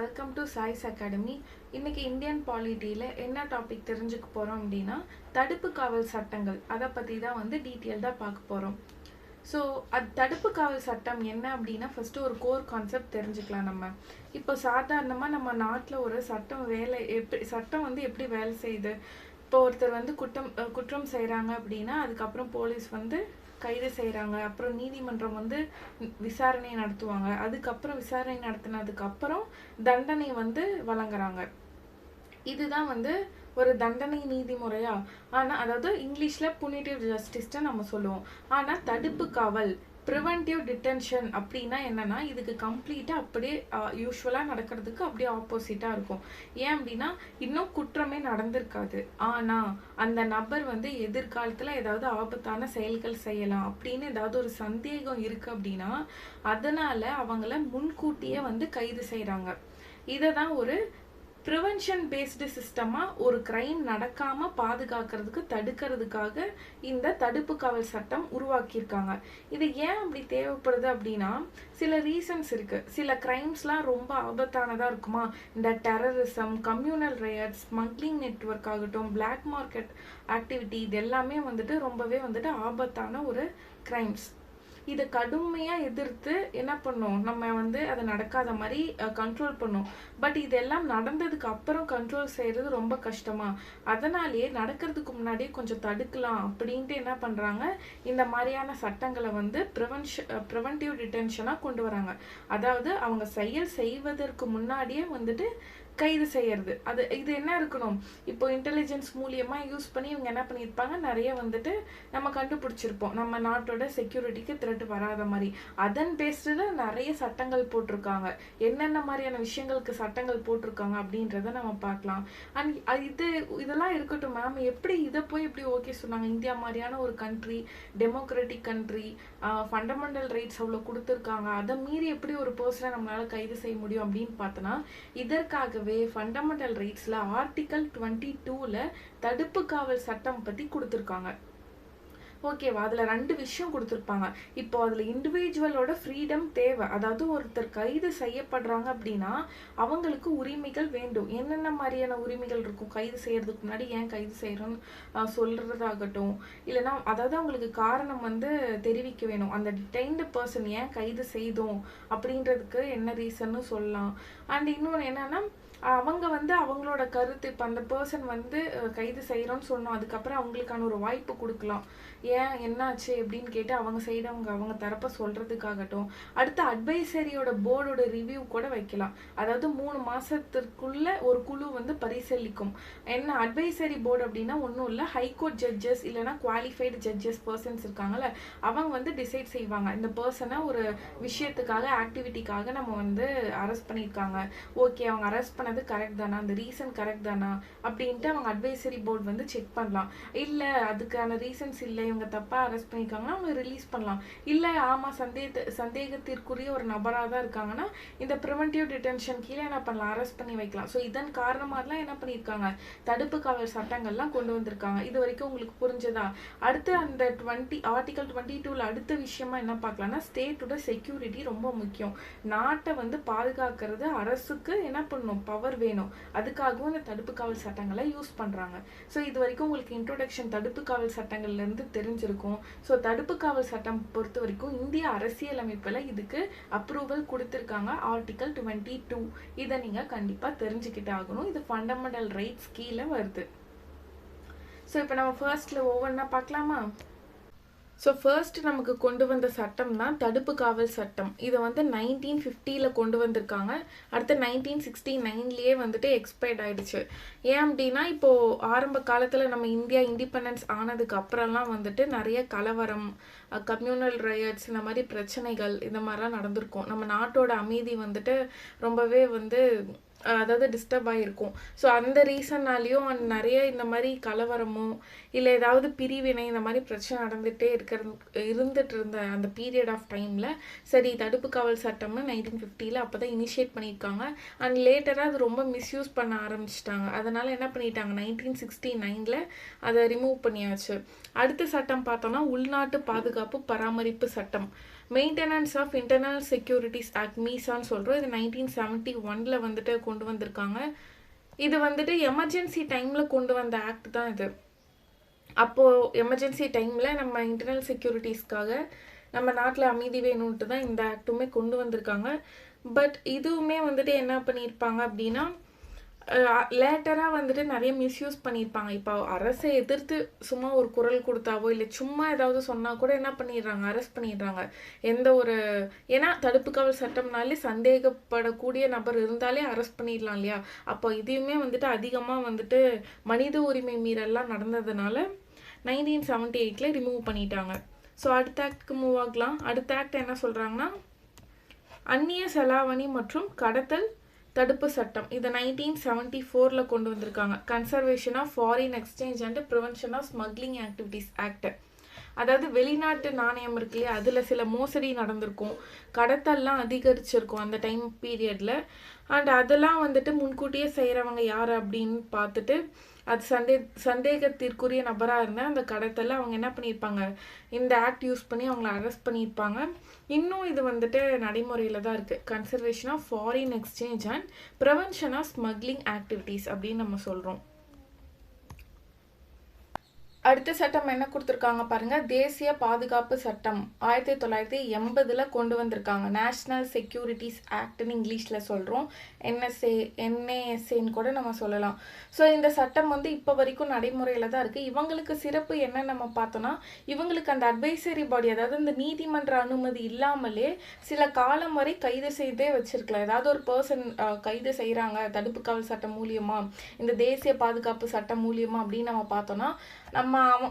Welcome to choice academy. இன்னைக்கு Indian பாலிட்டியில் என்ன topic தெரிஞ்சுக்க போகிறோம் அப்படின்னா தடுப்பு காவல் சட்டங்கள். அதை பற்றி தான் டீட்டெயில்டாக பார்க்க போகிறோம். ஸோ தடுப்பு காவல் சட்டம் என்ன அப்படின்னா ஃபஸ்ட்டு ஒரு கோர் கான்செப்ட் தெரிஞ்சுக்கலாம். நம்ம இப்போ சாதாரணமாக நம்ம நாட்டில் ஒரு சட்டம் எப்படி வேலை செய்யுது. இப்போ ஒருத்தர் குற்றம் செய்கிறாங்க அப்படின்னா அதுக்கப்புறம் போலீஸ் கைது செய்கிறாங்க, அப்புறம் நீதிமன்றம் விசாரணை நடத்துவாங்க, அதுக்கப்புறம் விசாரணை நடத்தினதுக்கப்புறம் தண்டனை வழங்குறாங்க. இதுதான் ஒரு தண்டனை நீதிமுறையா. ஆனால் அதாவது இங்கிலீஷில் புனிட்டிவ் ஜஸ்டிஸ்ன்னு நம்ம சொல்லுவோம். ஆனால் தடுப்பு காவல் ப்ரிவென்டிவ் டிடென்ஷன் அப்படின்னா என்னன்னா இதுக்கு கம்ப்ளீட்டாக அப்படியே யூஸ்வலாக நடக்கிறதுக்கு அப்படியே ஆப்போசிட்டாக இருக்கும். ஏன் அப்படின்னா இன்னும் குற்றமே நடந்திருக்காது, ஆனால் அந்த நபர் எதிர்காலத்தில் ஏதாவது ஆபத்தான செயல்கள் செய்யலாம் அப்படின்னு ஏதாவது ஒரு சந்தேகம் இருக்குது அப்படின்னா அதனால் அவங்கள முன்கூட்டியே கைது செய்கிறாங்க. இதை தான் ஒரு ப்ரிவென்ஷன் பேஸ்டு சிஸ்டமாக ஒரு க்ரைம் நடக்காமல் பாதுகாக்கிறதுக்கு தடுக்கிறதுக்காக இந்த தடுப்பு காவல் சட்டம் உருவாக்கியிருக்காங்க. இது ஏன் அப்படி தேவைப்படுது அப்படின்னா சில ரீசன்ஸ் இருக்குது. சில க்ரைம்ஸ்லாம் ரொம்ப ஆபத்தானதாக இருக்குமா, இந்த டெரரிசம், கம்யூனல் ரையட்ஸ், ஸ்மக்லிங் நெட்வொர்க் ஆகட்டும், பிளாக் மார்க்கெட் ஆக்டிவிட்டி, இது எல்லாமே ரொம்பவே ஆபத்தான ஒரு க்ரைம்ஸ். இதை கடுமையாக எதிர்த்து என்ன பண்ணோம், நம்ம அதை நடக்காத மாதிரி கண்ட்ரோல் பண்ணோம். பட் இதெல்லாம் நடந்ததுக்கு அப்புறம் கண்ட்ரோல் செய்கிறது ரொம்ப கஷ்டமா, அதனாலேயே நடக்கிறதுக்கு முன்னாடியே கொஞ்சம் தடுக்கலாம் அப்படின்ட்டு என்ன பண்ணுறாங்க, இந்த மாதிரியான சட்டங்களை ப்ரிவென்டிவ் டிடென்ஷனாக கொண்டு வராங்க. அதாவது அவங்க செயல் செய்வதற்கு முன்னாடியே கைது செய்யறது. இது என்ன இருக்கணும், இப்போ இன்டெலிஜென்ஸ் மூலியமாக யூஸ் பண்ணி இவங்க என்ன பண்ணியிருப்பாங்க, நிறைய நம்ம கண்டுபிடிச்சிருப்போம் நம்ம நாட்டோட செக்யூரிட்டிக்கு த்ரெட் வராத மாதிரி. அதன் பேஸ்டில் நிறைய சட்டங்கள் போட்டிருக்காங்க. என்னென்ன மாதிரியான விஷயங்களுக்கு சட்டங்கள் போட்டிருக்காங்க அப்படின்றத நம்ம பார்க்கலாம். அண்ட் இதெல்லாம் இருக்கட்டும் மேம், எப்படி இதை போய் எப்படி ஓகே சொன்னாங்க, இந்தியா மாதிரியான ஒரு country, democratic country, fundamental rights அவ்வளோ கொடுத்துருக்காங்க, அதை மீறி எப்படி ஒரு பர்சனை நம்மளால கைது செய்ய முடியும் அப்படின்னு பார்த்தோன்னா இதற்காக ஃபண்டமெண்டல் ரைட்ஸ்ல ஆர்டிகல் 22ல தடுப்பு காவல் சட்டம் பத்தி கொடுத்துருக்காங்க. ஓகேவா, அதில் 2 விஷயம் கொடுத்துருப்பாங்க. இப்போ அதில் இண்டிவிஜுவலோட ஃப்ரீடம் தேவை. அதாவது ஒருத்தர் கைது செய்யப்படுறாங்க அப்படின்னா அவங்களுக்கு உரிமைகள் வேண்டும். என்னென்ன மாதிரியான உரிமைகள் இருக்கும், கைது செய்யறதுக்கு முன்னாடி ஏன் கைது செய்யறோம்னு சொல்றதாகட்டும், இல்லைன்னா அதாவது அவங்களுக்கு காரணம் தெரிவிக்க வேணும். அந்த டிடைன்டு பர்சன் ஏன் கைது செய்தோம் அப்படின்றதுக்கு என்ன ரீசன்னு சொல்லலாம். அண்ட் இன்னொன்று என்னன்னா அவங்க அவங்களோட கருத்து, இப்போ அந்த பர்சன் கைது செய்கிறோன்னு சொன்னோம், அதுக்கப்புறம் அவங்களுக்கான ஒரு வாய்ப்பு கொடுக்கலாம். ஏன் என்னாச்சு அப்படின்னு கேட்டு அவங்க சைடு அவங்க தரப்ப சொல்கிறதுக்காகட்டும். அடுத்து அட்வைசரியோட போர்டோட ரிவ்யூ கூட வைக்கலாம். அதாவது 3 மாதத்திற்குள்ள ஒரு குழு பரிசீலிக்கும். என்ன அட்வைசரி போர்டு அப்படின்னா ஒன்றும் இல்லை, ஹைகோர்ட் ஜட்ஜஸ் இல்லைனா குவாலிஃபைடு ஜட்ஜஸ் பர்சன்ஸ் இருக்காங்கல்ல, அவங்க டிசைட் செய்வாங்க இந்த பர்சனை ஒரு விஷயத்துக்காக ஆக்டிவிட்டிக்காக நம்ம அரெஸ்ட் பண்ணியிருக்காங்க, ஓகே அவங்க அரெஸ்ட் பண்ண கரெக்ட் தானா, அந்த ரீசன் கரெக்ட் தானா அப்படின்ட்டு அவங்க அட்வைசரி போர்டு செக் பண்ணலாம். இல்லை அதுக்கான ரீசன்ஸ் இல்லை, இவங்க தப்பா அரெஸ்ட் பண்ணியிருக்காங்கன்னா அவங்க ரிலீஸ் பண்ணலாம். இல்லை ஆமாம் சந்தேகத்திற்குரிய ஒரு நபராக தான் இருக்காங்கன்னா இந்த ப்ரிவென்டிவ் டிடென்ஷன் கீழே என்ன பண்ணலாம், அரெஸ்ட் பண்ணி வைக்கலாம். ஸோ இதன் காரணமாகலாம் என்ன பண்ணியிருக்காங்க, தடுப்பு காவல் சட்டங்கள்லாம் கொண்டு வந்திருக்காங்க. இது வரைக்கும் உங்களுக்கு புரிஞ்சதா? அடுத்து அந்த ஆர்டிகல் 22ல அடுத்த விஷயமா என்ன பார்க்கலாம்னா ஸ்டேட்டோட செக்யூரிட்டி ரொம்ப முக்கியம். நாட்டை பாதுகாக்கிறது அரசுக்கு என்ன பண்ணணும், பவர் வேணும். அதுக்காகவும் இந்த தடுப்பு காவல் சட்டங்களை யூஸ் பண்றாங்க. ஸோ இது வரைக்கும் உங்களுக்கு இன்ட்ரோடக்ஷன் தடுப்பு காவல் சட்டங்கள்ல இருந்து தெரிஞ்சிருக்கும். ஸோ தடுப்பு காவல் சட்டம் பொறுத்த வரைக்கும் இந்திய அரசியலமைப்புல இதுக்கு அப்ரூவல் கொடுத்திருக்காங்க, ஆர்டிகல் 22. இதை நீங்க கண்டிப்பா தெரிஞ்சுக்கிட்டு ஆகணும். இது ஃபண்டமெண்டல் ரைட்ஸ் கீழே வருது. ஸோ இப்போ நம்ம ஃபர்ஸ்ட்ல ஒவ்வொன்றா பார்க்கலாமா? ஸோ ஃபர்ஸ்ட் நமக்கு கொண்டு வந்த சட்டம் தான் தடுப்பு காவல் சட்டம். இதை 1950ல் கொண்டு வந்திருக்காங்க. அடுத்து 1969லேயே எக்ஸ்பயர்ட் ஆயிடுச்சு. ஏன் அப்படின்னா இப்போது ஆரம்ப காலத்தில் நம்ம இந்தியா இண்டிபெண்டன்ஸ் ஆனதுக்கு அப்புறம்லாம் நிறைய கலவரம், கம்யூனல் ரையட்ஸ், இந்த மாதிரி பிரச்சனைகள் இந்த மாதிரிலாம் நடந்திருக்கும். நம்ம நாட்டோட அமைதி ரொம்பவே அதாவது டிஸ்டர்ப் ஆகிருக்கும். ஸோ அந்த ரீசன்னாலேயும் நிறைய இந்த மாதிரி கலவரமோ இல்லை ஏதாவது பிரிவினை இந்த மாதிரி பிரச்சனை நடந்துகிட்டே இருந்துட்டு இருந்த அந்த பீரியட் ஆஃப் டைமில் சரி தடுப்பு காவல் சட்டம்னு 1950ல் அப்போ தான் இனிஷியேட் பண்ணியிருக்காங்க. அண்ட் லேட்டராக அது ரொம்ப மிஸ்யூஸ் பண்ண ஆரம்பிச்சிட்டாங்க. அதனால் என்ன பண்ணிட்டாங்க, 1969ல் அதை ரிமூவ் பண்ணியாச்சு. அடுத்த சட்டம் பார்த்தோன்னா உள்நாட்டு பாதுகாப்பு பராமரிப்பு சட்டம். Maintenance of internal securities act மீசான்னு சொல்கிறோம். இது 1971 வந்துட்டு கொண்டு வந்திருக்காங்க. இது வந்துட்டு எமர்ஜென்சி டைமில் கொண்டு வந்த ஆக்ட் தான் இது. அப்போது எமர்ஜென்சி டைமில் நம்ம இன்டர்னல் செக்யூரிட்டிஸ்க்காக நம்ம நாட்டில் அமைதி வேணும்ட்டு தான் இந்த ஆக்டுமே கொண்டு வந்திருக்காங்க. பட் இதுவுமே வந்துட்டு என்ன பண்ணியிருப்பாங்க அப்படின்னா லேட்டராக வந்துட்டு நிறைய மிஸ்யூஸ் பண்ணியிருப்பாங்க. இப்போ அரசை எதிர்த்து சும்மா ஒரு குரல் கொடுத்தாவோ இல்லை சும்மா ஏதாவது சொன்னால் கூட என்ன பண்ணிடுறாங்க, அரெஸ்ட் பண்ணிடுறாங்க. எந்த ஒரு ஏன்னா தடுப்பு காவல் சட்டம்னாலே சந்தேகப்படக்கூடிய நபர் இருந்தாலே அரெஸ்ட் பண்ணிடலாம் இல்லையா. அப்போ இதையுமே வந்துட்டு அதிகமாக வந்துட்டு மனித உரிமை மீறல்லாம் நடந்ததுனால 1978 ரிமூவ் பண்ணிட்டாங்க. ஸோ அடுத்த ஆக்டுக்கு மூவ் ஆகலாம். அடுத்த ஆக்ட் என்ன சொல்கிறாங்கன்னா அந்நிய செலாவணி மற்றும் கடத்தல் தடுப்பு சட்டம். இது 1974 கொண்டு வந்திருக்காங்க. Conservation of foreign exchange and prevention of smuggling activities act. அதாவது வெளிநாட்டு நாணயம் இருக்கு இல்லையா, அதில் சில மோசடி நடந்திருக்கும், கடத்தல்லாம் அதிகரிச்சிருக்கும் அந்த டைம் பீரியடில். அண்ட் அதெல்லாம் வந்துட்டு முன்கூட்டியே செய்கிறவங்க யார் அப்படின்னு பார்த்துட்டு அது சந்தேகத்திற்குரிய நபராக இருந்தால் அந்த கடத்தல அவங்க என்ன பண்ணியிருப்பாங்க, இந்த ஆக்ட் யூஸ் பண்ணி அவங்கள அரெஸ்ட் பண்ணியிருப்பாங்க. இன்னும் இது வந்துட்டு நடைமுறையில் தான் இருக்குது. Conservation of foreign exchange and prevention of smuggling activities அப்படின்னு நம்ம சொல்கிறோம். அடுத்த சட்டம் என்ன கொடுத்துருக்காங்க பாருங்க, தேசிய பாதுகாப்பு சட்டம் 1980 கொண்டு வந்திருக்காங்க. நேஷ்னல் செக்யூரிட்டிஸ் ஆக்ட்னு இங்கிலீஷில் சொல்கிறோம். NASAன்னு கூட நம்ம சொல்லலாம். ஸோ இந்த சட்டம் வந்து இப்போ வரைக்கும் நடைமுறையில் தான் இருக்குது. இவங்களுக்கு சிறப்பு என்ன நம்ம பார்த்தோன்னா, இவங்களுக்கு அந்த அட்வைசரி பாடி, அதாவது இந்த நீதிமன்ற அனுமதி இல்லாமலே சில காலம் வரை கைது செய்தே வச்சிருக்கலாம். ஏதாவது ஒரு பர்சன் கைது செய்கிறாங்க தடுப்பு காவல் சட்டம் மூலியமாக, இந்த தேசிய பாதுகாப்பு சட்டம் மூலியமாக அப்படின்னு நம்ம பார்த்தோன்னா, நம்ம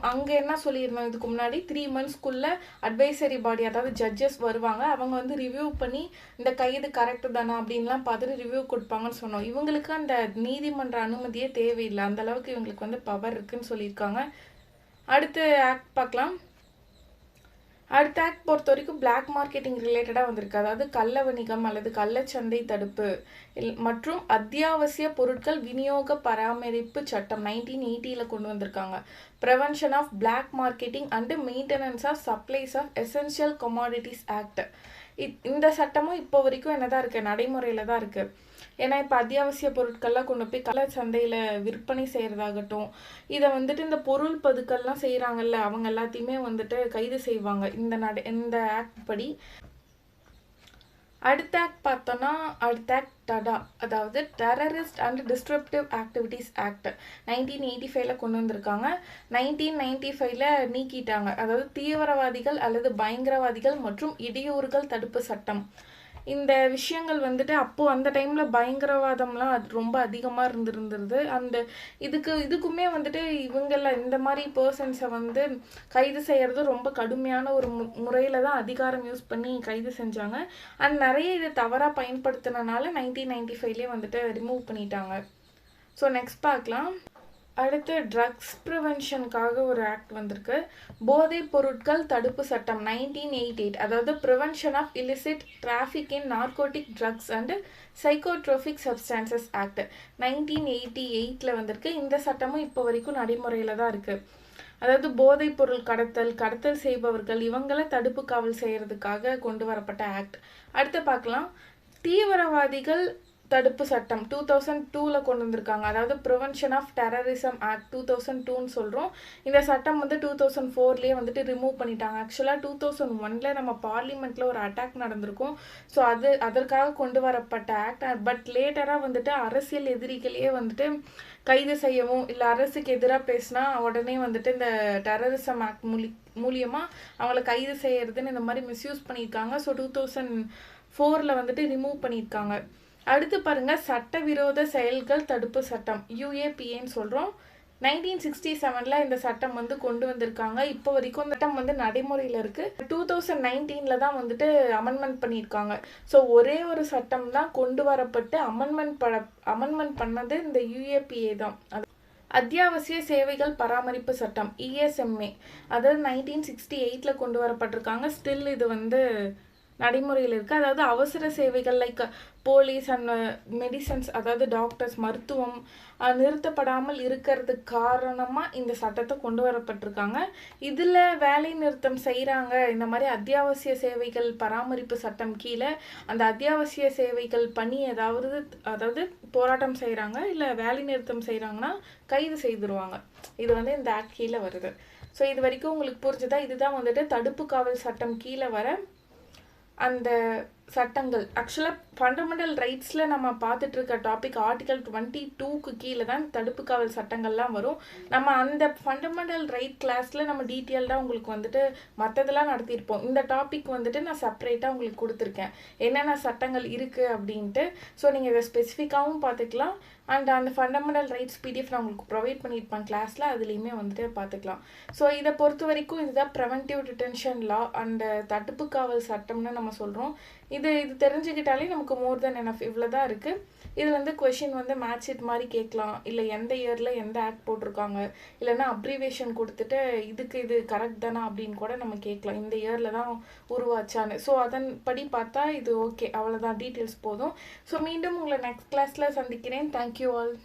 அங்கே என்ன சொல்லியிருந்தோம், இதுக்கு முன்னாடி 3 monthsக்குள்ள அட்வைசரி பாடி, அதாவது ஜட்ஜஸ் வருவாங்க. அவங்க வந்து ரிவ்யூ பண்ணி இந்த கைது கரெக்டு தானா அப்படின்லாம் பார்த்துட்டு ரிவ்யூ கொடுப்பாங்கன்னு சொன்னோம். இவங்களுக்கு அந்த நீதிமன்ற அனுமதியே தேவையில்லை, அந்த அளவுக்கு இவங்களுக்கு வந்து பவர் இருக்குன்னு சொல்லியிருக்காங்க. அடுத்து ஆக்ட் பார்க்கலாம். அடுத்த ஆக்ட் பொறுத்த வரைக்கும் பிளாக் மார்க்கெட்டிங் ரிலேட்டடாக வந்திருக்கு. அதாவது கள்ள வணிகம் அல்லது கள்ளச்சந்தை தடுப்பு மற்றும் அத்தியாவசிய பொருட்கள் விநியோக பராமரிப்பு சட்டம் 1980 கொண்டு வந்திருக்காங்க. Prevention of black marketing and maintenance of supplies of essential commodities act. இந்த சட்டமும் இப்போ வரைக்கும் என்னதான் இருக்குது, நடைமுறையில் தான் இருக்குது. ஏன்னா இப்போ அத்தியாவசிய பொருட்கள்லாம் கொண்டு போய் கள்ள சந்தையில் விற்பனை செய்கிறதாகட்டும், இதை வந்துட்டு இந்த பொருள் பதுக்கல்லாம் செய்கிறாங்கல்ல, அவங்க எல்லாத்தையுமே வந்துட்டு கைது செய்வாங்க இந்த ஆக்ட் படி. அடுத்த ஆக்ட் பார்த்தோன்னா அடுத்த ஆக்ட் டடா, அதாவது terrorist and disruptive activities act 1985 கொண்டு வந்திருக்காங்க. 1995 நீக்கிட்டாங்க. அதாவது தீவிரவாதிகள் அல்லது பயங்கரவாதிகள் மற்றும் இடையூறுகள் தடுப்பு சட்டம். இந்த விஷயங்கள் வந்துட்டு அப்போது அந்த டைமில் பயங்கரவாதம்லாம் அது ரொம்ப அதிகமாக இருந்திருந்தது. அந்த இதுக்குமே வந்துட்டு இவங்கள இந்த மாதிரி பர்சன்ஸை வந்து கைது செய்கிறது ரொம்ப கடுமையான ஒரு முறையில் தான் அதிகாரம் யூஸ் பண்ணி கைது செஞ்சாங்க. அண்ட் நிறைய இதை தவறாக பயன்படுத்தினால 1995 வந்துட்டு ரிமூவ் பண்ணிட்டாங்க. ஸோ நெக்ஸ்ட் பார்க்கலாம். அடுத்து ட்ரக்ஸ் ப்ரிவென்ஷனுக்காக ஒரு ஆக்ட் வந்திருக்கு. போதைப் பொருட்கள் தடுப்பு சட்டம் 1988, அதாவது prevention of illicit traffic in narcotic drugs and psychotropic substances act 1988 வந்திருக்கு. இந்த சட்டமும் இப்போ வரைக்கும் நடைமுறையில் தான் இருக்குது. அதாவது போதைப் பொருள் கடத்தல் செய்பவர்கள் இவங்களை தடுப்பு காவல் செய்கிறதுக்காக கொண்டு வரப்பட்ட ஆக்ட். அடுத்து பார்க்கலாம். தீவிரவாதிகள் தடுப்பு சட்டம் 2002 கொண்டு வந்திருக்காங்க. அதாவது ப்ரிவென்ஷன் ஆஃப் டெரரிசம் ஆக்ட் 2002ன்னு சொல்கிறோம். இந்த சட்டம் வந்து 2004 வந்துட்டு ரிமூவ் பண்ணிட்டாங்க. ஆக்சுவலாக 2001 நம்ம பார்லிமெண்ட்டில் ஒரு அட்டாக் நடந்திருக்கும். ஸோ அதற்காக கொண்டு வரப்பட்ட ஆக்ட். பட் லேட்டராக வந்துட்டு அரசியல் எதிரிகளையே வந்துட்டு கைது செய்யவும் இல்லை அரசுக்கு எதிராக பேசினா உடனே வந்துட்டு இந்த டெரரிசம் ஆக்ட் மூலியமாக அவங்கள கைது செய்யறதுன்னு இந்த மாதிரி மிஸ்யூஸ் பண்ணியிருக்காங்க. ஸோ 2004 வந்துட்டு ரிமூவ் பண்ணியிருக்காங்க. அடுத்து பாருங்க, சட்டவிரோத செயல்கள் தடுப்பு சட்டம் UAPAன்னு சொல்கிறோம். 1967 இந்த சட்டம் வந்து கொண்டு வந்திருக்காங்க. இப்போ வரைக்கும் இந்த சட்டம் வந்து நடைமுறையில் இருக்குது. 2019 தான் வந்துட்டு அமெண்ட்மெண்ட் பண்ணியிருக்காங்க. ஸோ ஒரே ஒரு சட்டம் தான் கொண்டு வரப்பட்டு அமெண்ட்மெண்ட் பண்ணது இந்த UAPA தான். அத்தியாவசிய சேவைகள் பராமரிப்பு சட்டம் ESMA, அதாவது 1968 கொண்டு வரப்பட்டிருக்காங்க. ஸ்டில் இது வந்து நடைமுறையில் இருக்குது. அதாவது அவசர சேவைகள் லைக் போலீஸ் அண்ட் மெடிசன்ஸ், அதாவது டாக்டர்ஸ், மருத்துவம் நிறுத்தப்படாமல் இருக்கிறதுக்கு காரணமாக இந்த சட்டத்தை கொண்டு வரப்பட்டிருக்காங்க. இதில் வேலை நிறுத்தம் செய்கிறாங்க, இந்த மாதிரி அத்தியாவசிய சேவைகள் பராமரிப்பு சட்டம் கீழே அந்த அத்தியாவசிய சேவைகள் பணி அதாவது போராட்டம் செய்கிறாங்க இல்லை வேலை நிறுத்தம் செய்கிறாங்கன்னா கைது செய்திருவாங்க. இது வந்து இந்த ஆக்ட் கீழே வருது. ஸோ இது வரைக்கும் உங்களுக்கு புரிஞ்சுதா? இதுதான் வந்துட்டு தடுப்பு காவல் சட்டம் கீழே வர அந்த சட்டங்கள். ஆக்சுவலாக ஃபண்டமெண்டல் ரைட்ஸில் நம்ம பார்த்துட்டு இருக்க டாபிக் ஆர்டிகல் 22க்கு கீழே தான் தடுப்பு காவல் சட்டங்கள்லாம் வரும். நம்ம அந்த ஃபண்டமெண்டல் ரைட் கிளாஸில் நம்ம டீட்டெயில்டாக உங்களுக்கு வந்துட்டு மற்றதெல்லாம் நடத்தியிருப்போம். இந்த டாபிக் வந்துட்டு நான் செப்பரேட்டாக உங்களுக்கு கொடுத்துருக்கேன் என்னென்ன சட்டங்கள் இருக்குது அப்படின்ட்டு. ஸோ நீங்கள் இதை ஸ்பெசிஃபிக்காகவும் பார்த்துக்கலாம். அண்ட் அந்த ஃபண்டமெண்டல் ரைட்ஸ் பிடிஎஃப் நான் உங்களுக்கு ப்ரொவைட் பண்ணியிருப்பேன் கிளாஸில், அதுலேயுமே வந்துட்டு பார்த்துக்கலாம். ஸோ இதை பொறுத்த வரைக்கும் இதுதான் ப்ரிவென்டிவ் டிடென்ஷன் லா அண்ட் தடுப்பு காவல் சட்டம்னு நம்ம சொல்கிறோம். இது தெரிஞ்சுக்கிட்டாலே நமக்கு மோர் தென் எனஃப். இவ்வளோ தான் இருக்குது. இதில் வந்து கொஷின் வந்து மேட்ச் இட் மாதிரி கேட்கலாம், இல்லை எந்த இயரில் எந்த ஆக்ட் போட்டிருக்காங்க, இல்லைன்னா அப்ரிவேஷன் கொடுத்துட்டு இது கரெக்ட் தானா அப்படின்னு கூட நம்ம கேட்கலாம், இந்த இயரில் தான் உருவாச்சான்னு. ஸோ அதன் படி பார்த்தா இது ஓகே, அவ்வளோதான், டீட்டெயில்ஸ் போதும். ஸோ மீண்டும் உங்களை நெக்ஸ்ட் கிளாஸில் சந்திக்கிறேன். Thank you all.